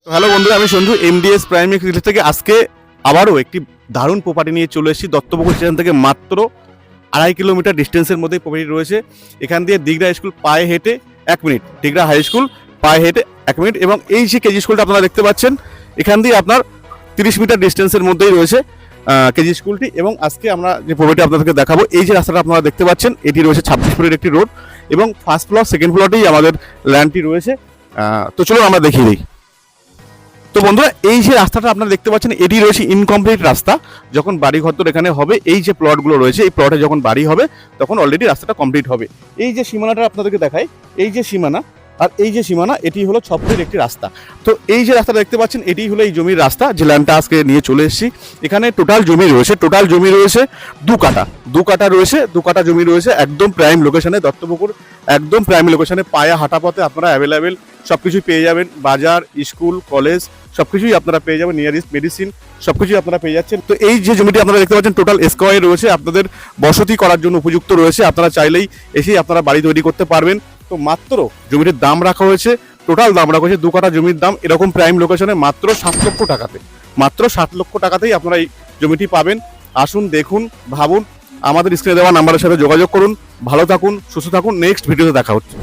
তো হ্যালো বন্ধুরা, আমি সন্ধু এমডিএস প্রাইম রিয়েল থেকে আজকে আবারও একটি দারুণ প্রপার্টি নিয়ে চলে এসেছি। দত্তপুকুর স্টেশন থেকে মাত্র 2.5 কিলোমিটার ডিস্টেন্সের মধ্যেই প্রপার্টি রয়েছে। এখান দিয়ে দিগড়া স্কুল পায়ে হেঁটে 1 মিনিট, দিগড়া হাই স্কুল পায়ে হেঁটে 1 মিনিট, এবং এই যে কেজি স্কুলটা আপনারা দেখতে পাচ্ছেন এখান দিয়ে আপনার 30 মিটার ডিস্টেন্সের মধ্যেই রয়েছে কেজি স্কুলটি। এবং আজকে আমরা যে প্রপার্টি আপনাদেরকে দেখাবো, এই যে রাস্তাটা আপনারা দেখতে পাচ্ছেন এটি রয়েছে 26 ফুটের একটি রোড, এবং ফার্স্ট ফ্লোর সেকেন্ড ফ্লোরটেই আমাদের ল্যান্ডটি রয়েছে। তো চলুন আমরা দেখিয়ে দিই। তো বন্ধুরা, এই যে রাস্তাটা আপনারা দেখতে পাচ্ছেন এটি রয়েছে ইনকমপ্লিট রাস্তা। যখন বাড়ি ঘর এখানে হবে, এই যে প্লটগুলো রয়েছে এই প্লটে যখন বাড়ি হবে তখন অলরেডি রাস্তাটা কমপ্লিট হবে। এই যে সীমানাটা আপনাদেরকে দেখায়, এই যে সীমানা আর এই যে সীমানা, এটি হলো 6 ফুটের একটি রাস্তা। তো এই যে রাস্তাটা দেখতে পাচ্ছেন এটি হলো এই জমির রাস্তা, যে ল্যান্ডটা আজকে নিয়ে চলে এসেছি। এখানে টোটাল জমি রয়েছে 2 কাটা রয়েছে, 2 কাটা জমি রয়েছে একদম প্রাইম লোকেশনে। দত্তপুকুর একদম প্রাইম লোকেশনে, পায়ে হাঁটা পথে আপনারা অ্যাভেলেবেল সব কিছুই পেয়ে যাবেন। বাজার, স্কুল, কলেজ সব কিছুই আপনারা পেয়ে যাবেন, নিয়ারেস্ট মেডিসিন সব কিছুই আপনারা পেয়ে যাচ্ছেন। তো এই যে জমিটি আপনারা দেখতে পাচ্ছেন টোটাল স্কোয়ার রয়েছে, আপনাদের বসতি করার জন্য উপযুক্ত রয়েছে। আপনারা চাইলেই এসেই আপনারা বাড়ি তৈরি করতে পারবেন। তো মাত্র জমিটির দাম রাখা হয়েছে, টোটাল দাম রাখা হয়েছে 2 কাটা জমির দাম এরকম প্রাইম লোকেশনে মাত্র 7 লক্ষ টাকাতে। মাত্র 7 লক্ষ টাকাতেই আপনারা এই জমিটি পাবেন। আসুন, দেখুন, ভাবুন, আমাদের স্ক্রিনে দেওয়া নাম্বারের সাথে যোগাযোগ করুন। ভালো থাকুন, সুস্থ থাকুন, নেক্সট ভিডিওতে দেখা হচ্ছে।